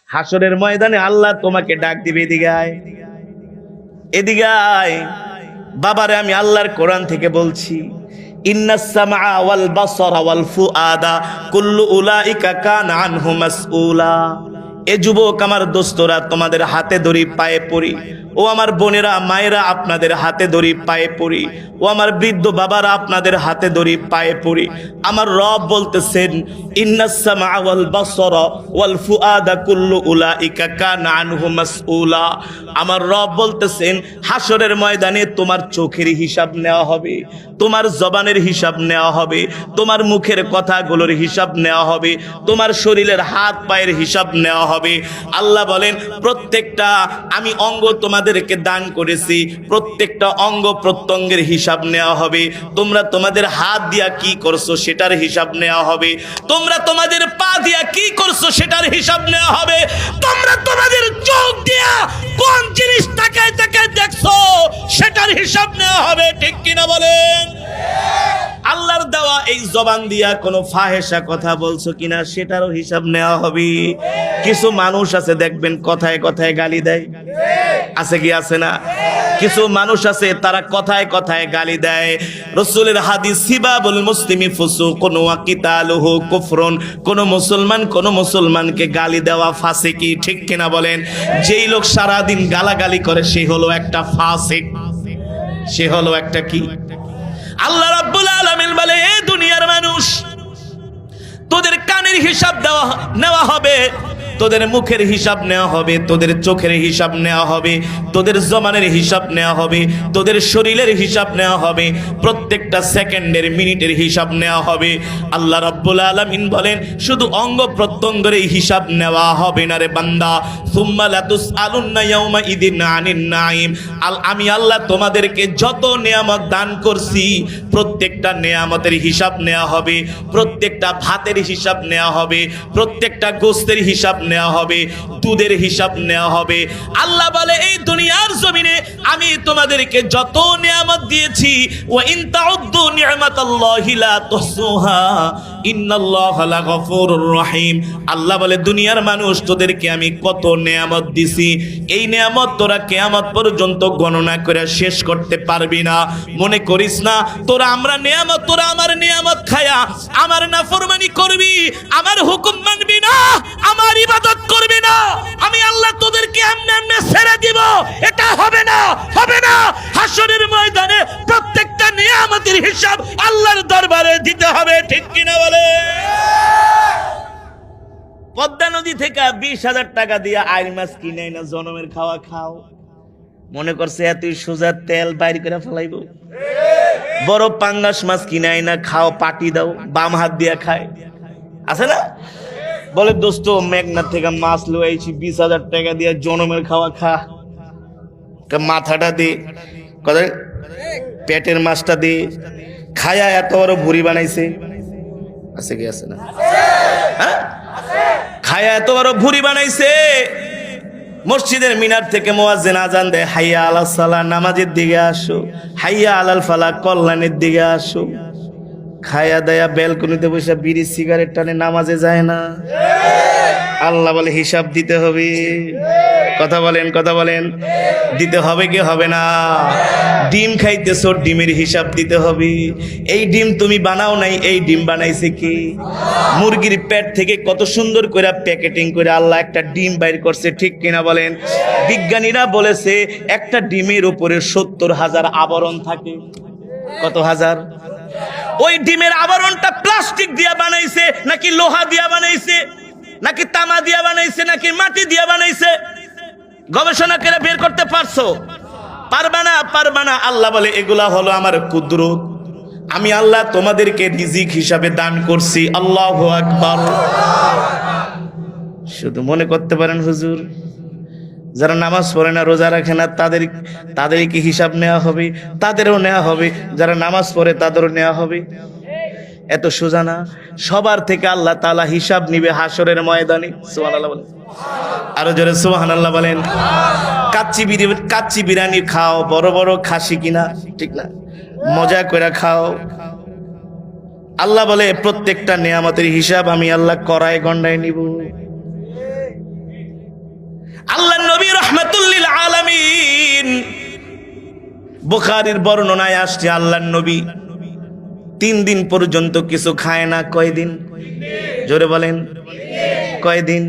হাসরের ময়দানে আল্লাহ তোমাকে ডাক দিবে, এদিকে আয়, এদিকে আয়। বাবারে আমি আল্লাহর কোরআন থেকে বলছি, ইন্নাস সামআ ওয়াল বাসারা ওয়াল ফুআদা কুল্লু উলাইকা কানা আনহু মাসউলা। এ যুবক আমার দোস্তরা, তোমাদের হাতে ধরি পায়ে পড়ি, ও আমার বোনেরা মায়েরা আপনাদের হাতে ধরি পায়ে পড়ি, ও আমার বৃদ্ধ বাবারা আপনাদের হাতে ধরি পায়ে পড়ি। আমার রব বলতেছেন ইন্নাস সামআ ওয়াল বাসারা ওয়াল ফুআদা কুল্লু উলাইকা কানা আনহু মাসউলা। আমার রব বলতেছেন হাসরের ময়দানে তোমার চোখের হিসাব নেওয়া হবে, তোমার জবানের হিসাব নেওয়া হবে, তোমার মুখের কথাগুলোর হিসাব নেওয়া হবে, তোমার শরীরের হাত পায়ের হিসাব নেওয়া হবে। আল্লাহ বলেন প্রত্যেকটা আমি অঙ্গ তোমাদেরকে দান করেছি, প্রত্যেকটা অঙ্গ প্রত্যঙ্গের হিসাব নেওয়া হবে। তোমরা তোমাদের হাত দিয়া কি করছো সেটার হিসাব নেওয়া হবে, তোমরা তোমাদের পা দিয়া কি করছো সেটার হিসাব নেওয়া হবে, তোমরা তোমাদের চোখ দিয়া কোন জিনিস তাকায় তাকায় দেখছো সেটার হিসাব নেওয়া হবে। ঠিক কিনা বলেন? আল্লাহর দেওয়া এই জবান দিয়া কোনো ফাহেসা কথা বলছো কিনা সেটারও হিসাব নেওয়া হবে। কিছু মানুষ আছে দেখবেন কথায় কথায় গালি দেয়, আছে কি আছে না? কিছু মানুষ আছে তারা কথায় কথায় গালি দেয়। রাসূলের হাদিস, সিবাবুল মুসলিমি ফুসুকুন ওয়া কিতালুহু কুফরুন। কোন মুসলমানকে গালি দেওয়া ফাসিকি। ঠিক কিনা বলেন? যেই লোক সারা দিন গালাগালি করে সে হলো একটা ফাসিক, সে হলো একটা কি? আল্লাহ রাব্বুল আলামিন বলে, এ দুনিয়ার মানুষ, তোদের কানের হিসাব নেওয়া হবে, তোদের মুখের হিসাব নেওয়া হবে, তোদের চোখের হিসাব নেওয়া হবে, তোদের জবানের হিসাব নেওয়া হবে, তোদের শরীরের হিসাব নেওয়া হবে, প্রত্যেকটা সেকেন্ডের মিনিটের হিসাব নেওয়া হবে। আল্লাহ রাব্বুল আলামিন বলেন শুধু অঙ্গ প্রত্যঙ্গের হিসাব নেওয়া হবে না রে বান্দা। সুম্মা লাতুসআলুন্না ইয়াউমা ইদিন আনিন নাঈম। আমি আল্লাহ তোমাদেরকে যত নিয়ামত দান করছি প্রত্যেকটা নিয়ামতের হিসাব নেওয়া হবে, প্রত্যেকটা ভাতের হিসাব নেওয়া হবে, প্রত্যেকটা গোশতের হিসাব নেওয়া হবে, দুধের হিসাব নেওয়া হবে। আল্লাহ বলে এই দুনিয়ার জমিনে আমি তোমাদেরকে যত নিয়ামত দিয়েছি, ওয়া ইন তাউদ্দু নি'মাতাল্লাহি লা তুহসুহা ইন্নাল্লাহা লাগফুরুর রহিম। আল্লাহ বলে দুনিয়ার মানুষ তোদেরকে আমি কত নিয়ামত দিছি, এই নিয়ামত তোরা কিয়ামত পর্যন্ত গণনা করে শেষ করতে পারবি না। মনে করিস না তোরা আমার নিয়ামত খায়া আমার নাফরমানি করবি, আমার হুকুম মানবি না, আমার ইবাদত করবি না, আমি আল্লাহ তোদেরকে এমনি এমনি ছেড়ে দিব। এটা হবে না, হবে না। হাসরের ময়দানে প্রত্যেকটা নিয়ামতের হিসাব আল্লাহর দরবারে দিতে হবে। ঠিক কিনা বলে? পদ্মা নদী থেকে 20,000 টাকা দিয়ে আইল মাছ কিনে না জনমের খাওয়া খাও, মনে করছে এতই সোজা তেল বাইর করে ফেলাইব। বড় পাঙ্গাস মাছ কিনে না খাও, পাটি দাও, বাম হাত দিয়া খায়, আছে না? বলে দোস্ত মেঘনা থেকে মাছ লইছি 20,000 টাকা দিয়ে জনমের খাওয়া খা, মাথাটা দে, কথা পেটের মাছটা দে, খায়া এত বড় ভুড়ি বানাইছে, আছে কি আছে না? হ্যাঁ, খায়া এত বড় ভুড়ি বানাইছে। মসজিদের মিনার থেকে মুয়াজ্জিন আজান দেয়, হাইয়া আলাস সালাহ, নামাজের দিকে আসো, হাইয়া আলাল ফালাহ, কল্যাণের দিকে আসো। খায়া দায়া বেলকনিতে বসে বিড়ি সিগারেট টানে নামাজে যায় না। আল্লাহ বলে হিসাব দিতে হবে। কথা বলেন, কথা বলেন, দিতে হবে কি হবে না? ডিম খাইতেছো, ডিমের হিসাব দিতে হবে। এই ডিম তুমি বানাও নাই, এই ডিম বানাইছে কি? মুরগির পেট থেকে কত সুন্দর করে প্যাকেটিং করে আল্লাহ একটা ডিম বাইর করছে। ঠিক কিনা বলেন? বিজ্ঞানীরা বলেছে একটা ডিমের উপরে 70,000 আবরণ থাকে। কত হাজার? ওই ডিমের আবরণটা প্লাস্টিক দিয়া বানাইছে নাকি লোহা দিয়া বানাইছে নাকি তামা দিয়া বানাইছে নাকি মাটি দিয়া বানাইছে? গবেষণা করে বের করতে পারছো? পারবা না, পারবা না। আল্লাহ বলে এগুলা হলো আমার কুদরত, আমি আল্লাহ তোমাদেরকে রিজিক হিসাবে দান করছি। আল্লাহু আকবার। শুধু মনে করতে পারেন হুজুর যারা নামাজ পড়ে না, রোজা রাখে না, তাদের কি হিসাব নেওয়া হবে? তাদেরও নেওয়া হবে। যারা নামাজ পড়ে তাদেরও নেওয়া হবে। এত সোজা না। সবার থেকে আল্লাহ তাআলা হিসাব নিবে হাসরের ময়দানে। সুবহানাল্লাহ বলেন, আরো জোরে সুবহানাল্লাহ বলেন। কাচ্চি বিরিয়ানি খাও, বড় বড় খাসি কিনা, ঠিক না, মজা করে খাও। আল্লাহ বলে প্রত্যেকটা নিয়ামতের হিসাব আমি আল্লাহ করায় গন্ডায় নিব। আল্লাহর নবী রাহমাতুল লিল আলামিন, বুখারীর বর্ণনায় আসছে আল্লাহর নবী 3 দিন পর্যন্ত কিছু খায় না। কয়দিন? জোরে বলেন, কয়দিন?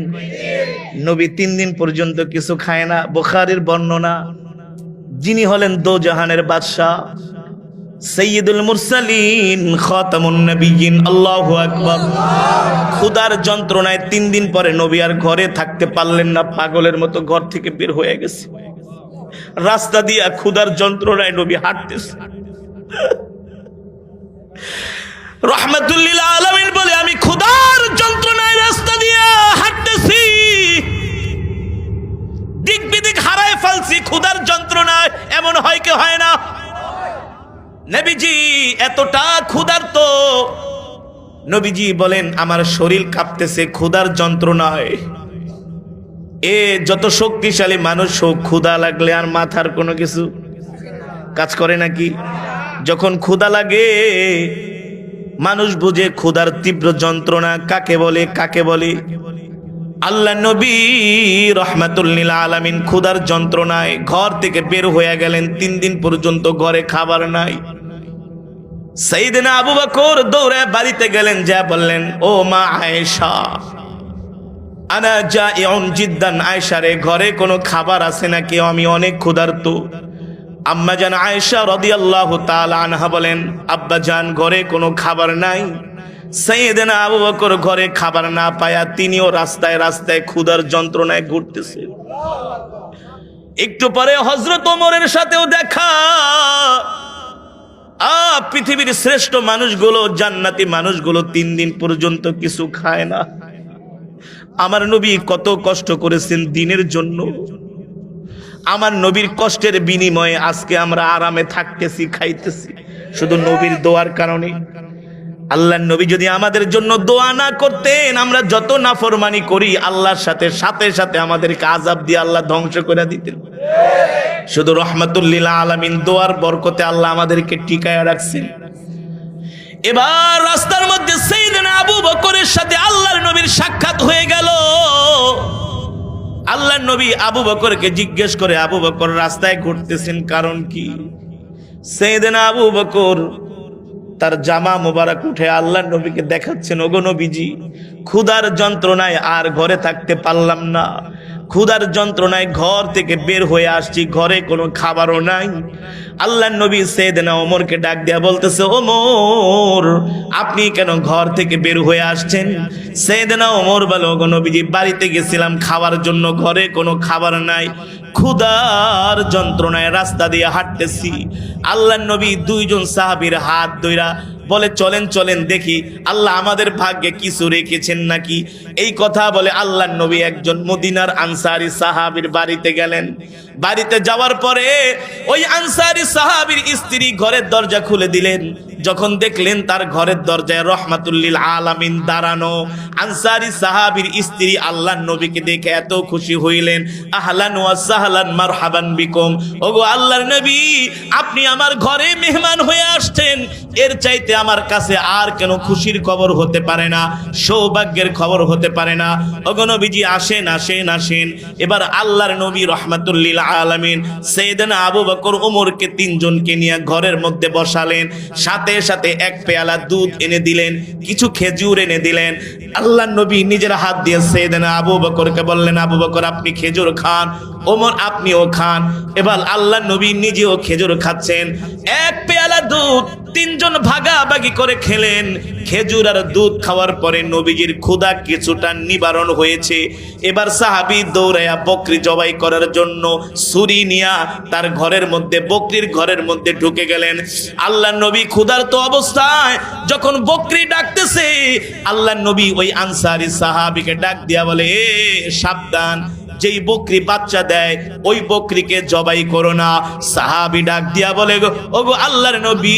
নবী 3 দিন পর্যন্ত কিছু খায় না। বুখারীর বর্ণনা, যিনি হলেন দোজাহানের বাদশা, সাইয়্যিদুল মুরসালিন, খাতামুন নবিয়্যিন, আল্লাহু আকবার। ক্ষুধার যন্ত্রণায় 3 দিন পরে নবী আর ঘরে থাকতে পারলেন না, পাগলের মতো ঘর থেকে বের হয়ে গেছে। রাস্তা দিয়া ক্ষুধার যন্ত্রণায় নবী হাঁটতেছে। রাহমাতুল লিল আলামিন বলে, আমি ক্ষুধার যন্ত্রণায় রাস্তা দিয়া হাঁটতেছি, দিক বিদিক হারায় ফেলছি ক্ষুধার যন্ত্রণায়। এমন হয় কি হয় না? নবীজি এতটা ক্ষুধার্ত, নবীজি বলেন আমার শরীর কাঁপতেছে ক্ষুধার যন্ত্রণায়। যত শক্তিশালী মানুষ হোক, ক্ষুধা লাগলে আর মাথার কোনো কিছু কাজ করে নাকি? যখন ক্ষুধা লাগে মানুষ বুঝে ক্ষুধার তীব্র যন্ত্রণা কাকে বলে, কাকে বলে। আল্লাহ নবী রাহমাতুল লিল আলামিন ক্ষুধার যন্ত্রণায় ঘর থেকে বের হয়ে গেলেন। 3 দিন পর্যন্ত ঘরে খাবার নাই। সাইয়েদনা আবু বকর দৌড়ে বাড়িতে গেলেন, যা বললেন, ও মা আয়েশা, আনা জাইউন জিদ্দান, আয়েশা রে, ঘরে কোনো খাবার আছে নাকি? আমি অনেক ক্ষুধার্ত। আম্মা জান আয়েশা রাদিয়াল্লাহু তাআলা আনহা বলেন, আব্বা জান, ঘরে কোনো খাবার নাই। সাইয়েদনা আবু বকর ঘরে খাবার না পায়া তিনিও রাস্তায় রাস্তায় ক্ষুধার যন্ত্রণায় ঘুরতেছে। একটু পরে হযরত ওমরের সাথেও দেখা। পৃথিবীর শ্রেষ্ঠ মানুষগুলো, জান্নাতি মানুষগুলো 3 দিন পর্যন্ত কিছু খায় না। আমার নবী কত কষ্ট করেছেন দিনের জন্য। আমার নবীর কষ্টের বিনিময়ে আজকে আমরা আরামে থাকতেছি, খাইতেছি, শুধু নবীর দোয়ার কারণে। আল্লাহর নবী যদি আমাদের জন্য দোয়া না করতেন, আমরা যত নাফরমানি করি আল্লাহর সাথে সাথে সাথে আমাদেরকে আযাব দিয়ে আল্লাহ ধ্বংস করে দিতেন। শুধু রাহমাতুল লিল আলামিন দোয়ার বরকতে আল্লাহ আমাদেরকে টিকায় রাখছেন। এবার রাস্তার মধ্যে সাইয়েদনা আবু বকরের সাথে আল্লাহর নবীর সাক্ষাৎ হয়ে গেল। আল্লাহর নবী আবু বকরকে জিজ্ঞেস করে, আবু বকর রাস্তায় ঘুরতেছেন কারণ কি? সাইয়েদনা আবু বকর তার জামা মোবারক উঠে আল্লাহর নবীকে দেখাচ্ছেন, ওগো নবীজি, ক্ষুধার যন্ত্রণায় আর ঘরে থাকতে পারলাম না, ক্ষুধার যন্ত্রণায় ঘর থেকে বের হয়ে আসছি, ঘরে কোনো খাবারও নাই। আল্লাহর নবী সাইয়েদনা ওমরকে ডাক দেয়া বলতেছে, ওমর, আপনি কেন ঘর থেকে বের হয়ে আসছেন? সাইয়েদনা ওমর বলে, ওগো নবীজি, বাড়িতে গেছিলাম খাওয়ার জন্য, ঘরে কোনো খাবার নাই, ক্ষুধার যন্ত্রণায় রাস্তা দিয়ে হাঁটতেছি। আল্লাহর নবী 2 জন সাহাবীর হাত ধইরা বলে, চলেন চলেন দেখি আল্লাহ আমাদের ভাগ্যে কিছু রেখেছেন নাকি। এই কথা বলে আল্লাহর নবী একজন মদিনার আনসারী সাহাবীর বাড়িতে গেলেন। বাড়িতে যাওয়ার পরে ওই আনসারী সাহাবীর স্ত্রী ঘরের দরজা খুলে দিলেন। যখন দেখলেন তার ঘরের দরজায় রাহমাতুল লিল আলামিন দাঁড়ানো, আনসারী সাহাবীর স্ত্রী আল্লাহর নবীকে দেখে এত খুশি হইলেন, আহলান ওয়া সাহলান মারহাবান বিকুম, ওগো আল্লাহর নবী, আপনি আমার ঘরে মেহমান হয়ে আসছেন, এর চাইতে আমার কাছে আর কেন খুশির খবর হতে পারে না, সৌভাগ্যের খবর হতে পারে না। ওগো নবীজি, আসেন আসেন আসেন। এবার আল্লাহর নবী রাহমাতুল লিল আলামিন সাইয়েদনা আবু বকর ওমরকে 3 জনকে নিয়ে ঘরের মধ্যে বসালেন। সাথে সাথে 1 পেয়ালা দুধ এনে দিলেন, কিছু খেজুর এনে দিলেন। আল্লাহর নবী নিজের হাত দিয়ে সাইয়েদনা আবু বকরকে বললেন, আবু বকর, আপনি খেজুর খান, ওমর আপনিও খান। এবার আল্লাহর নবী নিজেও খেজুর খাচ্ছেন। 1 পেয়ালা দুধ 3 জন ভাগাভাগি করে খেলেন। খেজুর আর দুধ খাওয়ার পরে নবীজির ক্ষুধা কিছুটা নিবারণ হয়েছে। এবার সাহাবী দৌড়ায়া বকরি জবাই করার জন্য ছুরি নিয়া তার ঘরের মধ্যে, বকরির ঘরের মধ্যে ঢুকে গেলেন। আল্লাহর নবী ক্ষুধার্ত অবস্থায় যখন বকরি ডাকতেছে, আল্লাহর নবী ওই আনসারী সাহাবীকে ডাক দিয়া বলে, সাবধান, যেই বকরি বাচ্চা দেয় ওই বকরিকে জবাই করো না। সাহাবী ডাক দিয়া বলে, ওগো আল্লাহর নবী,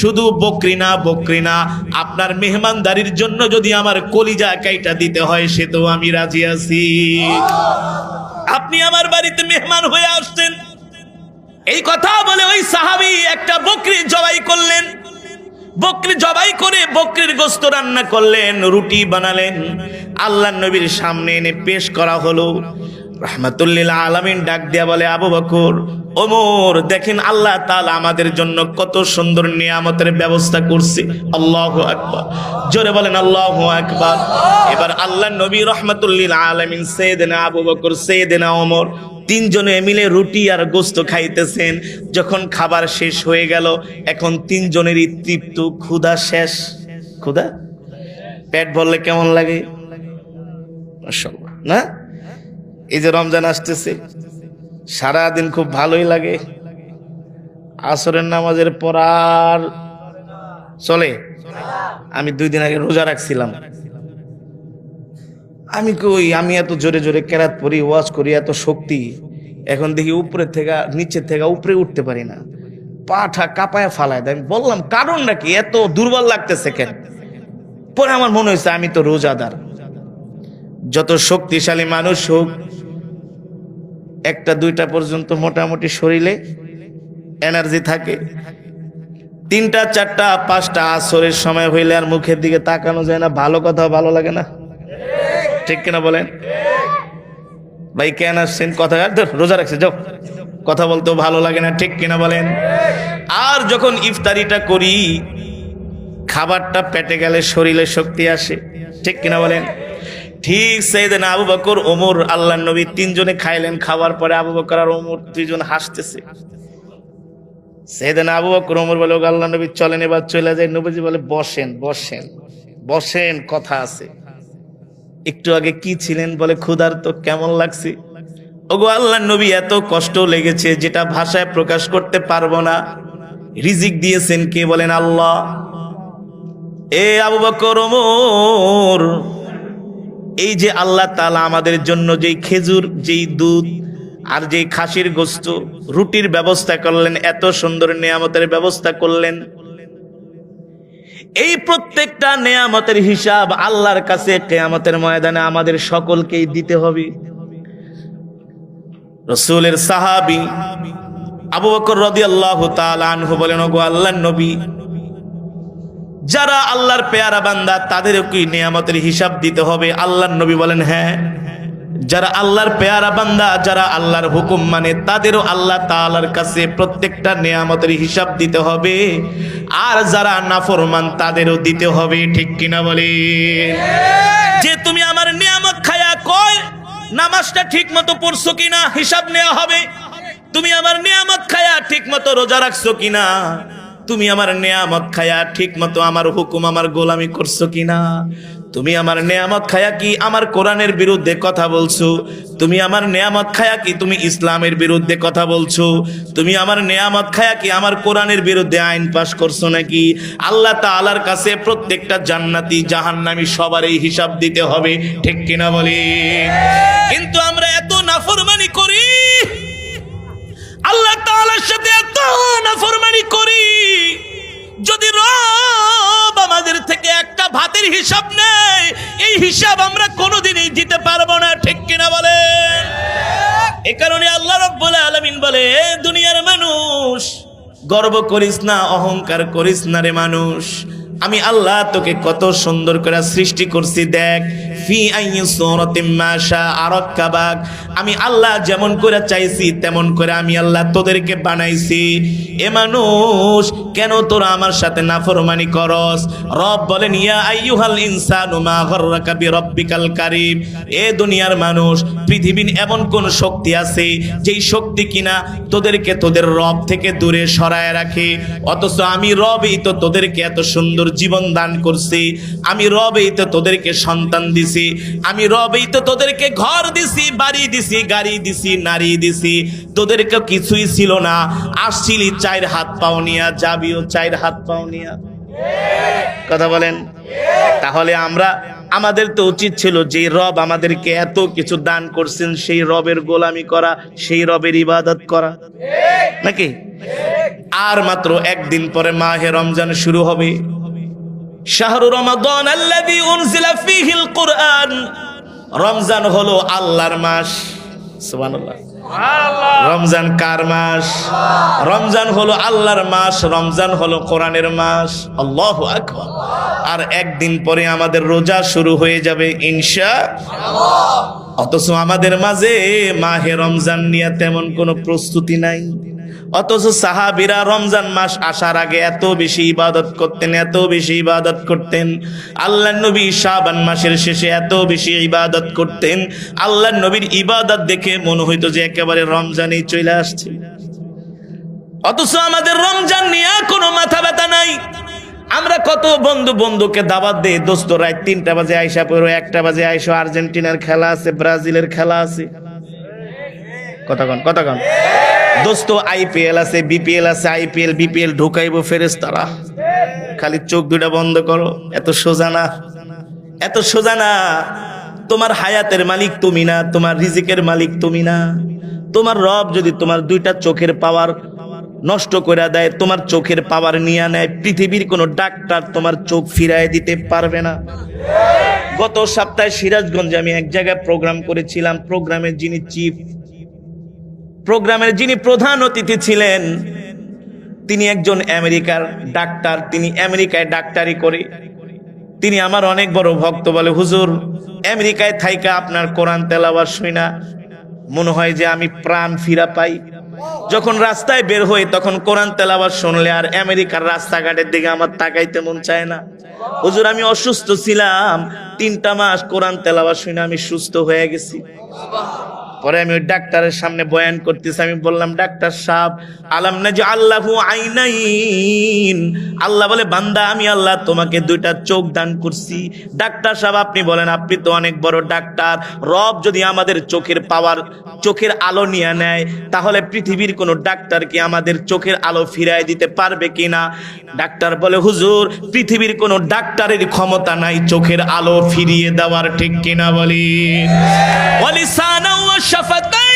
শুধু বকরি না, আপনার মেহমানদারির জন্য যদি আমার কলিজা কাইটা দিতে হয় সে তো আমি রাজি আছি। আপনি আমার বাড়িতে মেহমান হয়ে আসছেন। এই কথা বলে ওই সাহাবী একটা বকরি জবাই করলেন। বকরি জবাই করে বকরির গোশত রান্না করলেন, রুটি বানালেন, আল্লাহর নবীর সামনে এনে পেশ করা হলো। রাহমাতুল্লিল আলামিন ডাক দিয়া বলে, আবু বকর, ওমর, দেখেন আল্লাহ তাআলা আমাদের জন্য কত সুন্দর নিয়ামতের ব্যবস্থা করছে। আল্লাহু আকবার, জোরে বলেন আল্লাহু আকবার। এবার আল্লাহর নবী রাহমাতুল্লিল আলামিন সাইয়েদনা আবু বকর, সাইয়েদনা ওমর তিনজনে মিলে রুটি আর গোশত খাইতেছেন। যখন খাবার শেষ হয়ে গেল, এখন তিনজনেরই তৃপ্ত, ক্ষুধা শেষ। ক্ষুধা, পেট ভরলে কেমন লাগে মাশাআল্লাহ, না? এই যে রমজান আসতেছে, সারাদিন খুব ভালোই লাগে। আসরের নামাজের পর আর চলে। আমি 2 দিন আগে রোজা রাখছিলাম। আমি এত জোরে জোরে কেরাত পড়ি, ওয়াজ করি, এত শক্তি, এখন দেখি উপরের থেকে নিচের থেকে উপরে উঠতে পারি না, পাঠা কাঁপায় ফালায় দেয়। আমি বললাম কারণ নাকি এত দুর্বল লাগতেছে কেন? পরে আমার মনে হয়েছে আমি তো রোজাদার। যত শক্তিশালী মানুষ হোক, 1টা 2টা পর্যন্ত মোটামুটি শরীরে এনার্জি থাকে, 3টা 4টা 5টা আসরের সময় হইলে আর মুখের দিকে তাকানো যায় না, ভালো কথা ভালো লাগে না, ঠিক কিনা বলেন? ভাই কেন আসছেন? কথা রোজা রাখছে, যাও, কথা বলতেও ভালো লাগে না, ঠিক কিনা বলেন? আর যখন ইফতারিটা করি, খাবারটা পেটে গেলে শরীরে শক্তি আসে, ঠিক কিনা বলেন? ঠিক সাইয়েদনা আবু বকর, ওমর, আল্লাহর নবী তিনজনে খাইলেন। খাওয়ার পরে আবু বকর আর ওমর দুইজন হাসতেছে। সাইয়েদনা আবু বকর, ওমর বলে, ও আল্লাহর নবী চলেন এবার চলে যায়। নবীজি বলে, বসেন বসেন বসেন, কথা আছে। একটু আগে কি ছিলেন? বলে ক্ষুধার্ত, কেমন লাগছে? ওগো আল্লাহর নবী, এত কষ্ট লেগেছে যেটা ভাষায় প্রকাশ করতে পারবো না। রিজিক দিয়েছেন কে? বলেন আল্লাহ। এ আবু বকর, ওমর, এই যে আল্লাহ তাআলা আমাদের জন্য যেই খেজুর, যেই দুধ আর যেই খাসির গোশত, রুটির ব্যবস্থা করলেন, এত সুন্দর নিয়ামতের ব্যবস্থা করলেন, এই প্রত্যেকটা নিয়ামতের হিসাব আল্লাহর কাছে কিয়ামতের ময়দানে আমাদের সকলকেই দিতে হবে। রাসূলের সাহাবী আবু বকর রাদিয়াল্লাহু তাআলা আনহু বলেন, ওগো আল্লাহর নবী, যারা আল্লাহর পেয়ারা বান্দা তাদেরও কি নিয়ামতের হিসাব দিতে হবে? আল্লাহর নবী বলেন, হ্যাঁ, যারা আল্লাহর পেয়ারা বান্দা, যারা আল্লাহর হুকুম মানে, তাদেরও আল্লাহ তাআলার কাছে প্রত্যেকটা নিয়ামতের হিসাব দিতে হবে। আর যারা নাফরমান তাদেরও দিতে হবে, ঠিক কিনা বলেন? যে তুমি আমার নিয়ামত খায়া কয় নামাজটা ঠিক মতো পড়ছো কিনা হিসাব নেওয়া হবে। তুমি আমার নিয়ামত খায়া ঠিক মতো রোজা রাখছো কিনা, তুমি আমার নিয়ামত খায়া ঠিক মতো আমার হুকুম, আমার গোলামি করছো কিনা, তুমি আমার নিয়ামত খায়া কি আমার কোরআনের বিরুদ্ধে কথা বলছো, তুমি আমার নিয়ামত খায়া কি তুমি ইসলামের বিরুদ্ধে কথা বলছো, তুমি আমার নিয়ামত খায়া কি আমার কোরআনের বিরুদ্ধে আইন পাশ করছো নাকি? আল্লাহ তাআলার কাছে প্রত্যেকটা জান্নাতি জাহান্নামী সবার এই হিসাব দিতে হবে, ঠিক কিনা বলি? কিন্তু আমরা এত নাফরমানি করি, আল্লাহ তাআলার সাথে এত নাফরমানি করি, যদি রব আমাদের থেকে একটা ভাতের হিসাব নেয়, এই হিসাব আমরা কোনোদিনই দিতে পারবো না, ঠিক কিনা বলেন? এই কারণে আল্লাহ রাব্বুল আলামিন বলে, দুনিয়ার মানুষ, গর্ব করিস না, অহংকার করিস না রে মানুষ, আমি আল্লাহ তোকে কত সুন্দর করে সৃষ্টি করছি, দেখ, ফি আইয়ি সূরাতিন মা শাআ রাক্কাবাক, আমি আল্লাহ যেমন করে চাইছি তেমন করে আমি আল্লাহ তোদেরকে বানাইছি। এ মানুষ, কেন তোরা আমার সাথে নাফরমানি করস? রব বলেন, ইয়া আইয়ুহাল ইনসানু মা গাররাকা বিরাব্বিকাল কারীম, এ দুনিয়ার মানুষ, পৃথিবীর এমন কোন শক্তি আছে যেই শক্তি কিনা তোদেরকে তোদের রব থেকে দূরে সরায় রাখে? অথচ আমি রবই তো তোদেরকে এত সুন্দর জীবন দান করছি, আমি রবই তো তোদেরকে সন্তান দিছি, আমি রবই তো তোদেরকে ঘর দিছি, বাড়ি দিছি, গাড়ি দিছি, নারী দিছি, তোদেরকে কিছুই ছিল না, আসছিলি 4 হাত পাও নিয়া, যাবিও 4 হাত পাও নিয়া। কথা বলেন? তাহলে আমাদের তো উচিত ছিল যে রব আমাদেরকে এত কিছু দান করছেন, সেই রবের গোলামি করা, সেই রবের ইবাদত করা, নাকি? আর মাত্র 1 দিন পরে মাহে রমজান শুরু হবে। শাহরু রমাদান আল্লাযী উনজিলা ফীহিল কুরআন, রমজান হলো আল্লাহর মাস। সুবহানাল্লাহ। রমজান কার মাস? রমজান হলো আল্লাহর মাস, রমজান হলো কোরআনের মাস। আল্লাহু আকবার। আর 1 দিন পরে আমাদের রোজা শুরু হয়ে যাবে ইনশাআল্লাহ। অথচ আমাদের মাঝে মাহে রমজান নিয়ে তেমন কোনো প্রস্তুতি নাই। অথচ সাহাবীরা রমজান মাস আসার আগে এত বেশি ইবাদত করতেন, এত বেশি ইবাদত করতেন। আল্লাহর নবী শাবান মাসের শেষে এত বেশি ইবাদত করতেন, আল্লাহর নবীর ইবাদত দেখে মনে হইতো যে একেবারে রমজানই চলে আসছে। অথচ আমাদের রমজান নিয়ে কোনো মাথা ব্যথা নাই। আমরা কত বন্ধুকে দাওয়াত দেই, দোস্ত রাত 3টা বাজে আইসা পড়ো, 1টা বাজে আইসো, আর্জেন্টিনার খেলা আছে, ব্রাজিলের খেলা আছে, কতক্ষণ দোস্ত আইপিএল আছে, বিপিএল আছে, আইপিএল বিপিএল ঢুকাইবো ফেরেশতারা, খালি চোখ দুটা বন্ধ করো। এত সোজা না, এত সোজা না। তোমার হায়াতের মালিক তুমি না, তোমার রিজিকের মালিক তুমি না। তোমার রব যদি তোমার 2টা চোখের পাওয়ার নষ্ট করে দেয়, তোমার চোখের পাওয়ার নিয়ে নেয়, পৃথিবীর কোনো ডাক্তার তোমার চোখ ফিরায় দিতে পারবে না। গত সপ্তাহে সিরাজগঞ্জে আমি এক জায়গায় প্রোগ্রাম করেছিলাম। প্রোগ্রামের যিনি প্রধান অতিথি ছিলেন, তিনি একজন আমেরিকার ডাক্তার। তিনি আমেরিকায় ডাক্তারি করে। তিনি আমার অনেক বড় ভক্ত। বলে, হুজুর, আমেরিকায় থাইকা আপনার কোরআন তেলাওয়াত শুনা মনে হয় যে আমি প্রাণ ফিরা পাই। যখন রাস্তায় বের হই তখন কোরআন তেলাওয়াত শুনলে আর আমেরিকার রাস্তাঘাটের দিকে আমার তাকাইতে মন চায় না। হুজুর, আমি অসুস্থ ছিলাম, 3টা মাস কোরআন তেলাওয়াত শুনে আমি সুস্থ হয়ে গেছি। পরে আমি ওই ডাক্তারের সামনে বয়ান করতেছি। আমি বললাম, ডাক্তার সাহেব, আলাম নাজআল্লাহু আইনাইন, আল্লাহ বলে, বান্দা, আমি আল্লাহ তোমাকে 2টা চোখ দান করছি। ডাক্তার সাহেব, আপনি বলেন, আপনি তো অনেক বড় ডাক্তার, রব যদি আমাদের চোখের পাওয়ার, চোখের আলো নিয়ে নেয়, তাহলে পৃথিবীর কোনো ডাক্তার কি আমাদের চোখের আলো ফিরায় দিতে পারবে কিনা? ডাক্তার বলে, হুজুর, পৃথিবীর কোনো ডাক্তারের ক্ষমতা নাই চোখের আলো ফিরিয়ে দেওয়ার, ঠিক কিনা বলি? ওয়ালিসানা ওয়া শাফাতাইন,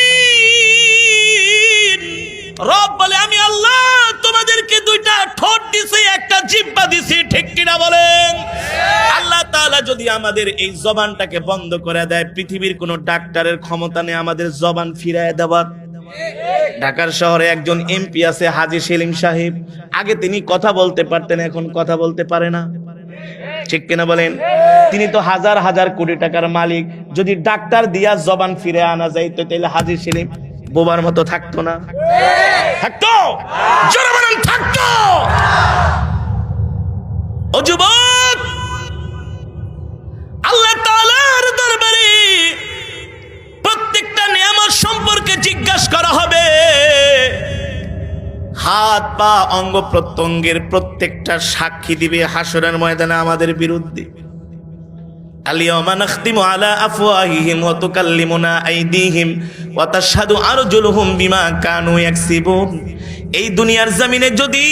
রব বলে, আমি আল্লাহ তোমাদেরকে 2টা ঠোঁট দিছি, একটা জিহ্বা দিছি, ঠিক কিনা বলেন? আল্লাহ তাআলা যদি আমাদের এই জবানটাকে বন্ধ করে দেয়, পৃথিবীর কোনো ডাক্তারের ক্ষমতা নেই আমাদের জবান ফিরায় দেওয়ার। ঢাকার শহরে একজন এমপি আছে, হাজী সেলিম সাহেব। আগে তিনি কথা বলতে পারতেন, এখন কথা বলতে পারে না, ঠিক কিনা বলেন? তিনি তো হাজার হাজার কোটি টাকার মালিক। যদি ডাক্তার দিয়া জবান ফিরে আনা যাইতো, তাহলে হাজী সেলিম বোবার মতো থাকতো না? থাকতো? জোরে বলেন, থাকতো? ও যুবক, আল্লাহ তাআলার দরবারে প্রত্যেকটা নিয়ামত সম্পর্কে জিজ্ঞাসা করা হবে। হাত পা অঙ্গ প্রত্যঙ্গের প্রত্যেকটা সাক্ষী দিবে হাসরের ময়দানে আমাদের বিরুদ্ধে। আলিয়াউমা নাখতিমু আলা আফওয়াহিহিম ওয়া তুকাল্লিমুনা আইদিহিম ওয়া তাশহাদু আরজুলুহুম বিমা কানু ইয়াকসিবুন। এই দুনিয়ার জমিনে যদি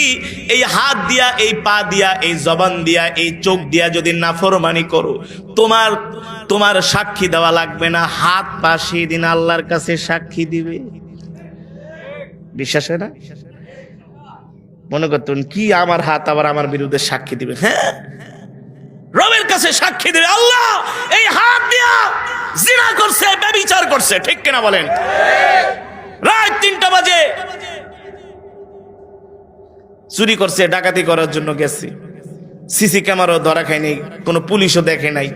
এই হাত দিয়া, এই পা দিয়া, এই জবান দিয়া, এই চোখ দিয়া যদি নাফরমানি করো, তোমার সাক্ষী দেওয়া লাগবে না। হাত পা সেদিন আল্লাহর কাছে সাক্ষী দিবে। বিশ্বাস হয় না? মনে করতেন কি আমার হাত আবার আমার বিরুদ্ধে সাক্ষী দিবে? হ্যাঁ, রবের কাছে সাক্ষী দিবে, আল্লাহ এই হাত দিয়া জিনা করছে, ব্যভিচার করছে, ঠিক কিনা বলেন? রাত 3টা বাজে চুরি করছে, ডাকাতি করার জন্য গেছে, সিসি ক্যামেরাও ধরা খায়নি, কোনো পুলিশও দেখে নাই।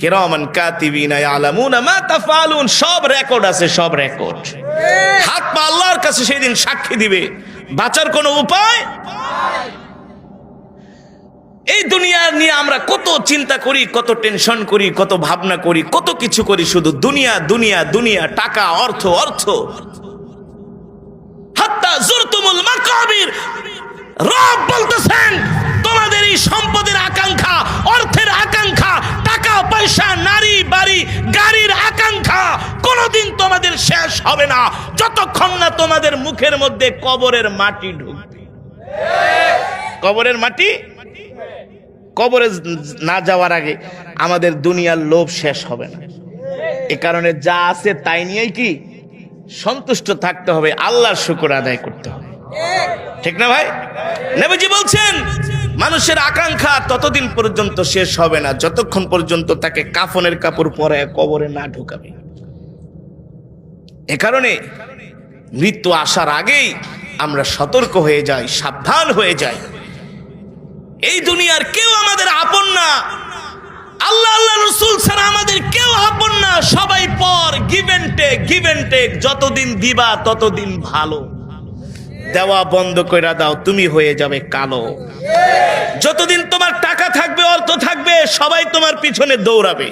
কিরামান কাতিবিনা ইয়ালামুনা মা তাফআলুন, সব রেকর্ড আছে, সব রেকর্ড। হাত পা আল্লাহর কাছে সেদিন সাক্ষী দিবে। বাঁচার কোনো উপায়? এই দুনিয়া নিয়ে আমরা কত চিন্তা করি, কত টেনশন করি, কত ভাবনা করি, কত কিছু করি, শুধু দুনিয়া দুনিয়া দুনিয়া, টাকা, অর্থ অর্থ। হাত্তা জুরতুমুল মাকাবির, রব বলতেছেন তোমাদের এই সম্পদের আকাঙ্ক্ষা, অর্থের আকাঙ্ক্ষা, টাকা পয়সা, নারী বাড়ি গাড়ির আকাঙ্ক্ষা কোনোদিন তোমাদের শেষ হবে না, যতক্ষণ না তোমাদের মুখের মধ্যে কবরের মাটি ঢুকবে। কবরের মাটি, কবরে না যাওয়ার আগে আমাদের দুনিয়ার লোভ শেষ হবে না। এ কারণে যা আছে তাই নিয়েই কি সন্তুষ্ট থাকতে হবে, আল্লাহর শুকর আদায় করতে হবে, ঠিক না ভাই? নবীজি বলছেন মানুষের আকাঙ্ক্ষা ততদিন পর্যন্ত শেষ হবে না যতক্ষণ পর্যন্ত তাকে কাফনের কাপড় পরায় কবরে না ঢুকাবে। এ কারণে মৃত্যু আসার আগেই আমরা সতর্ক হয়ে যাই, সাবধান হয়ে যাই। এই দুনিয়ার কেউ আমাদের আপন না, আল্লাহ আল্লাহ রাসূল ছাড়া আমাদের কেউ আপন না, সবাই পর। গিভ এন্ড টেক, যতদিন দিবা ততদিন ভালো। দেওয়া বন্ধ কইরা দাও, তুমি হয়ে যাবে কালো। যতদিন তোমার টাকা থাকবে, অর্থ থাকবে, সবাই তোমার পিছনে দৌড়াবে,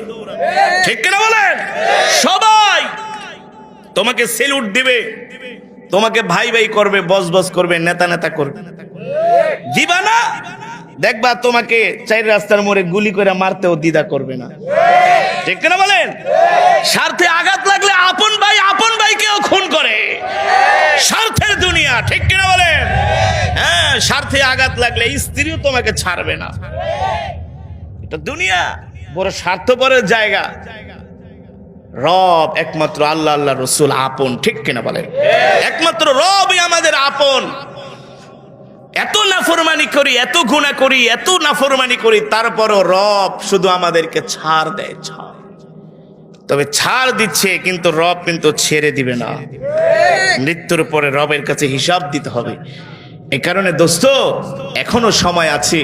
ঠিক কিনা বলেন? সবাই তোমাকে সেলুট দিবে, তোমাকে ভাই ভাই করবে, বস বস করবে, নেতা নেতা করবে। দিবা না, দেখবা তোমাকে চার রাস্তার মোড়ে গুলি করে মারতেও দ্বিধা করবে না, ঠিক কিনা বলেন? স্বার্থে আঘাত লাগলে আপন ভাইকেও খুন করে, স্বার্থের দুনিয়া, ঠিক কিনা বলেন? হ্যাঁ, স্বার্থে আঘাত লাগলে স্ত্রীও তোমাকে ছাড়বে না। এটা দুনিয়া, বড় স্বার্থপরের জায়গা। রব একমাত্র আল্লাহ আল্লাহ রাসূল আপন, ঠিক কিনা বলেন? একমাত্র রবই আমাদের আপন। এত নাফরমানি করি, এত গুনাহ করি, এত নাফরমানি করি, তারপরও রব শুধু আমাদেরকে ছাড় দেয়, ছাড়। তবে ছাড় দিচ্ছে, কিন্তু রব কিন্তু ছেড়ে দিবে না। মৃত্যুর পরে রবের কাছে হিসাব দিতে হবে। এই কারণে দোস্ত, এখনো সময় আছে।